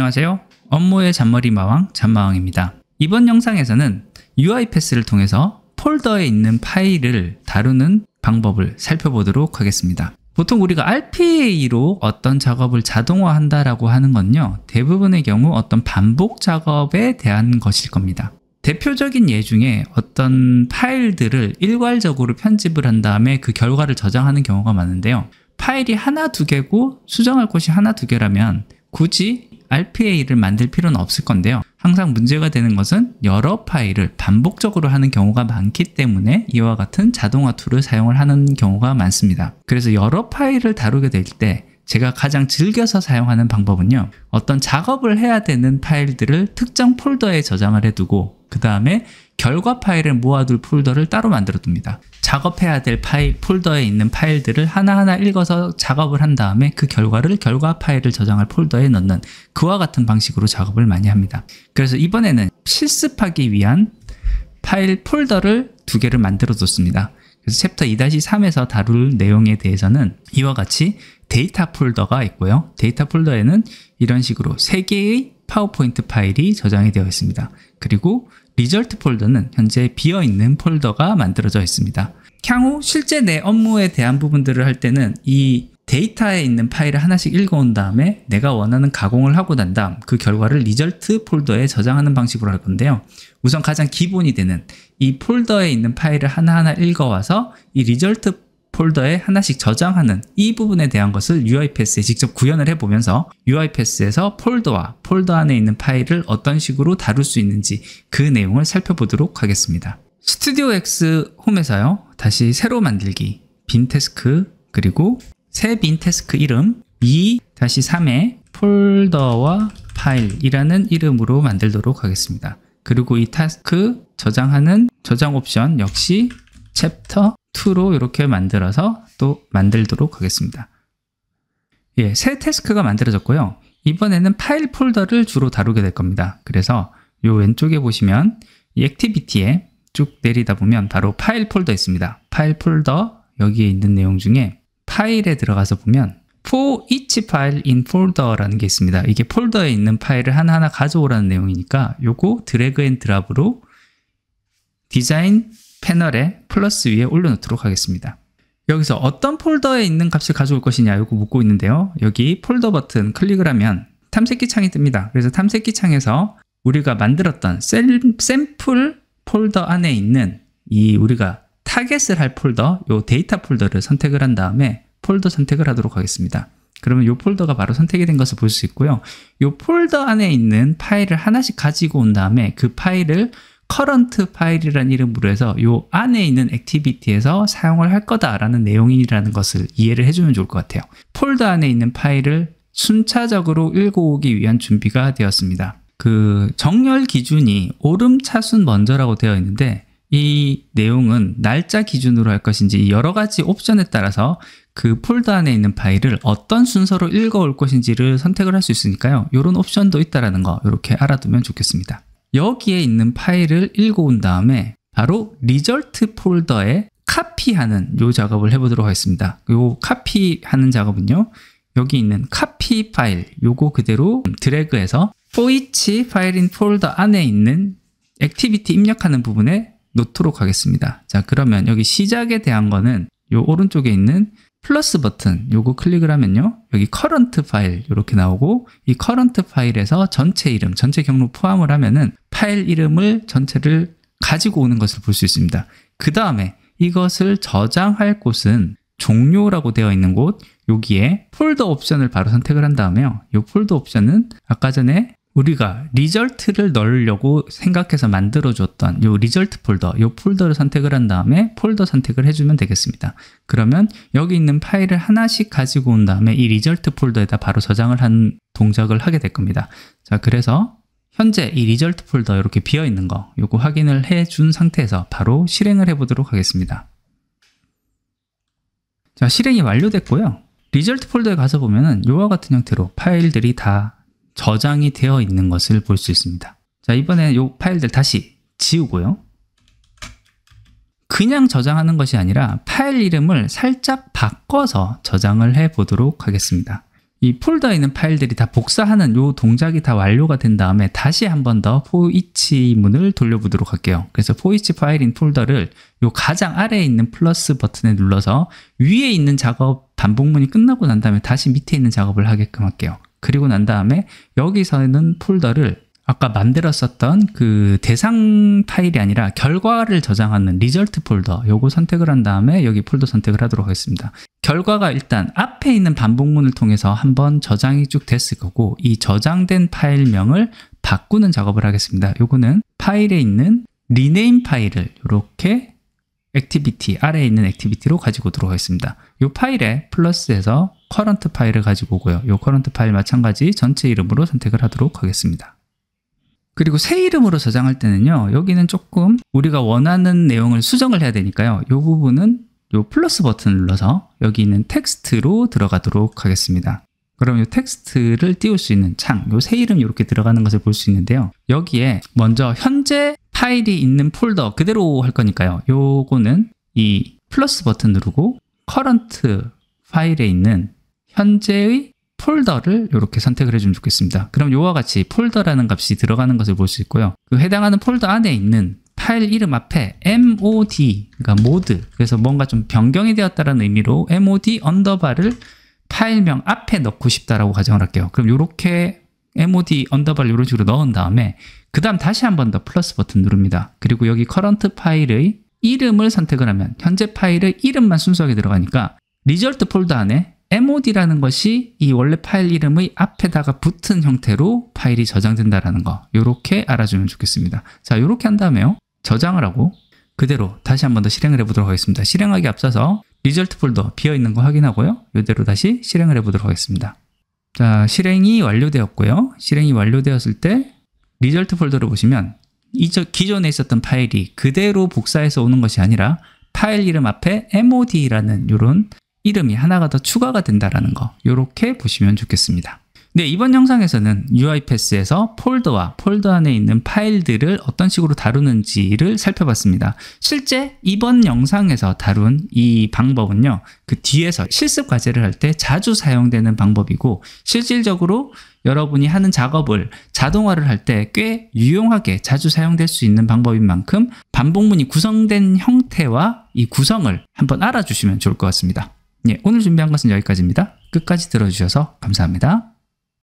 안녕하세요. 업무의 잔머리 마왕 잔마왕입니다. 이번 영상에서는 UiPath를 통해서 폴더에 있는 파일을 다루는 방법을 살펴보도록 하겠습니다. 보통 우리가 RPA로 어떤 작업을 자동화한다라고 하는 건요, 대부분의 경우 어떤 반복 작업에 대한 것일 겁니다. 대표적인 예 중에 어떤 파일들을 일괄적으로 편집을 한 다음에 그 결과를 저장하는 경우가 많은데요. 파일이 하나 두 개고 수정할 곳이 하나 두 개라면 굳이 RPA를 만들 필요는 없을 건데요. 항상 문제가 되는 것은 여러 파일을 반복적으로 하는 경우가 많기 때문에 이와 같은 자동화 툴을 사용을 하는 경우가 많습니다. 그래서 여러 파일을 다루게 될 때 제가 가장 즐겨서 사용하는 방법은요, 어떤 작업을 해야 되는 파일들을 특정 폴더에 저장을 해두고 그 다음에 결과 파일을 모아둘 폴더를 따로 만들어 둡니다. 작업해야 될 폴더에 있는 파일들을 하나하나 읽어서 작업을 한 다음에 그 결과를 결과 파일을 저장할 폴더에 넣는 그와 같은 방식으로 작업을 많이 합니다. 그래서 이번에는 실습하기 위한 파일 폴더를 두 개를 만들어 뒀습니다. 그래서 챕터 2-3에서 다룰 내용에 대해서는 이와 같이 데이터 폴더가 있고요. 데이터 폴더에는 이런 식으로 3개의 파워포인트 파일이 저장이 되어 있습니다. 그리고 리절트 폴더는 현재 비어있는 폴더가 만들어져 있습니다. 향후 실제 내 업무에 대한 부분들을 할 때는 이 데이터에 있는 파일을 하나씩 읽어온 다음에 내가 원하는 가공을 하고 난 다음 그 결과를 리절트 폴더에 저장하는 방식으로 할 건데요. 우선 가장 기본이 되는 이 폴더에 있는 파일을 하나하나 읽어와서 이 리절트 폴더에 하나씩 저장하는 이 부분에 대한 것을 UiPath에 직접 구현을 해보면서 UiPath에서 폴더와 폴더 안에 있는 파일을 어떤 식으로 다룰 수 있는지 그 내용을 살펴보도록 하겠습니다. 스튜디오 X 홈에서요, 다시 새로 만들기, 빈 태스크, 그리고 새 빈 태스크 이름 2-3의 폴더와 파일이라는 이름으로 만들도록 하겠습니다. 그리고 이 타스크 저장하는 저장 옵션 역시 챕터 2로 이렇게 만들어서 또 만들도록 하겠습니다. 예, 새 태스크가 만들어졌고요. 이번에는 파일 폴더를 주로 다루게 될 겁니다. 그래서 이 왼쪽에 보시면 이 액티비티에 쭉 내리다 보면 바로 파일 폴더 있습니다. 파일 폴더 여기에 있는 내용 중에 파일에 들어가서 보면 For each file in folder라는 게 있습니다. 이게 폴더에 있는 파일을 하나하나 가져오라는 내용이니까 요거 드래그 앤 드랍으로 디자인 패널에 플러스 위에 올려놓도록 하겠습니다. 여기서 어떤 폴더에 있는 값을 가져올 것이냐 이거 묻고 있는데요. 여기 폴더 버튼 클릭을 하면 탐색기 창이 뜹니다. 그래서 탐색기 창에서 우리가 만들었던 샘플 폴더 안에 있는 이 우리가 타겟을 할 폴더, 요 데이터 폴더를 선택을 한 다음에 폴더 선택을 하도록 하겠습니다. 그러면 이 폴더가 바로 선택이 된 것을 볼 수 있고요. 이 폴더 안에 있는 파일을 하나씩 가지고 온 다음에 그 파일을 current 파일이라는 이름으로 해서 이 안에 있는 액티비티에서 사용을 할 거다라는 내용이라는 것을 이해를 해주면 좋을 것 같아요. 폴더 안에 있는 파일을 순차적으로 읽어오기 위한 준비가 되었습니다. 그 정렬 기준이 오름차순 먼저라고 되어 있는데 이 내용은 날짜 기준으로 할 것인지 여러 가지 옵션에 따라서 그 폴더 안에 있는 파일을 어떤 순서로 읽어올 것인지를 선택을 할 수 있으니까요. 이런 옵션도 있다는 거 이렇게 알아두면 좋겠습니다. 여기에 있는 파일을 읽어온 다음에 바로 리절트 폴더에 카피하는 요 작업을 해보도록 하겠습니다. 요 카피하는 작업은요, 여기 있는 카피 파일 요거 그대로 드래그해서 For each file in folder 안에 있는 액티비티 입력하는 부분에 놓도록 하겠습니다. 자, 그러면 여기 시작에 대한 거는 요 오른쪽에 있는 플러스 버튼 요거 클릭을 하면요, 여기 current 파일 이렇게 나오고 이 current 파일에서 전체 이름, 전체 경로 포함을 하면은 파일 이름을 전체를 가지고 오는 것을 볼 수 있습니다. 그 다음에 이것을 저장할 곳은 종료라고 되어 있는 곳, 여기에 폴더 옵션을 바로 선택을 한 다음에요, 이 폴더 옵션은 아까 전에 우리가 리절트를 넣으려고 생각해서 만들어줬던 이 리절트 폴더, 이 폴더를 선택을 한 다음에 폴더 선택을 해주면 되겠습니다. 그러면 여기 있는 파일을 하나씩 가지고 온 다음에 이 리절트 폴더에다 바로 저장을 한 동작을 하게 될 겁니다. 자, 그래서 현재 이 리절트 폴더 이렇게 비어 있는 거 요거 확인을 해준 상태에서 바로 실행을 해보도록 하겠습니다. 자, 실행이 완료됐고요. 리절트 폴더에 가서 보면은 이와 같은 형태로 파일들이 다 저장이 되어 있는 것을 볼 수 있습니다. 자, 이번에 이 파일들 다시 지우고요. 그냥 저장하는 것이 아니라 파일 이름을 살짝 바꿔서 저장을 해 보도록 하겠습니다. 이 폴더에 있는 파일들이 다 복사하는 요 동작이 다 완료가 된 다음에 다시 한 번 더 for each 문을 돌려보도록 할게요. 그래서 for each 파일인 폴더를 요 가장 아래에 있는 플러스 버튼에 눌러서 위에 있는 작업 반복문이 끝나고 난 다음에 다시 밑에 있는 작업을 하게끔 할게요. 그리고 난 다음에 여기서는 폴더를 아까 만들었었던 그 대상 파일이 아니라 결과를 저장하는 리절트 폴더, 요거 선택을 한 다음에 여기 폴더 선택을 하도록 하겠습니다. 결과가 일단 앞에 있는 반복문을 통해서 한번 저장이 쭉 됐을 거고, 이 저장된 파일명을 바꾸는 작업을 하겠습니다. 요거는 파일에 있는 리네임 파일을 이렇게 액티비티, 아래에 있는 액티비티로 가지고 오도록 하겠습니다. 이 파일에 플러스해서 커런트 파일을 가지고 오고요. 이 커런트 파일 마찬가지 전체 이름으로 선택을 하도록 하겠습니다. 그리고 새 이름으로 저장할 때는요, 여기는 조금 우리가 원하는 내용을 수정을 해야 되니까요, 이 부분은 이 플러스 버튼을 눌러서 여기 있는 텍스트로 들어가도록 하겠습니다. 그럼 이 텍스트를 띄울 수 있는 창, 이 새 이름이 이렇게 들어가는 것을 볼 수 있는데요, 여기에 먼저 현재 파일이 있는 폴더 그대로 할 거니까요, 요거는 이 플러스 버튼 누르고 커런트 파일에 있는 현재의 폴더를 이렇게 선택을 해주면 좋겠습니다. 그럼 이와 같이 폴더라는 값이 들어가는 것을 볼 수 있고요, 그 해당하는 폴더 안에 있는 파일 이름 앞에 mod, 그러니까 모드, 그래서 뭔가 좀 변경이 되었다는 의미로 mod 언더바를 파일명 앞에 넣고 싶다라고 가정을 할게요. 그럼 이렇게 mod 언더바를 이런 식으로 넣은 다음에 그 다음 다시 한 번 더 플러스 버튼 누릅니다. 그리고 여기 커런트 파일의 이름을 선택을 하면 현재 파일의 이름만 순수하게 들어가니까 리절트 폴더 안에 mod라는 것이 이 원래 파일 이름의 앞에다가 붙은 형태로 파일이 저장된다라는 거, 이렇게 알아주면 좋겠습니다. 자, 이렇게 한 다음에요, 저장을 하고 그대로 다시 한 번 더 실행을 해보도록 하겠습니다. 실행하기 앞서서 리절트 폴더 비어있는 거 확인하고요, 이대로 다시 실행을 해보도록 하겠습니다. 자, 실행이 완료되었고요. 실행이 완료되었을 때 리절트 폴더를 보시면 기존에 있었던 파일이 그대로 복사해서 오는 것이 아니라 파일 이름 앞에 mod라는 이런 이름이 하나가 더 추가가 된다는 거, 이렇게 보시면 좋겠습니다. 네, 이번 영상에서는 UiPath에서 폴더와 폴더 안에 있는 파일들을 어떤 식으로 다루는지를 살펴봤습니다. 실제 이번 영상에서 다룬 이 방법은요, 그 뒤에서 실습 과제를 할 때 자주 사용되는 방법이고, 실질적으로 여러분이 하는 작업을 자동화를 할 때 꽤 유용하게 자주 사용될 수 있는 방법인 만큼 반복문이 구성된 형태와 이 구성을 한번 알아주시면 좋을 것 같습니다. 예, 오늘 준비한 것은 여기까지입니다. 끝까지 들어주셔서 감사합니다.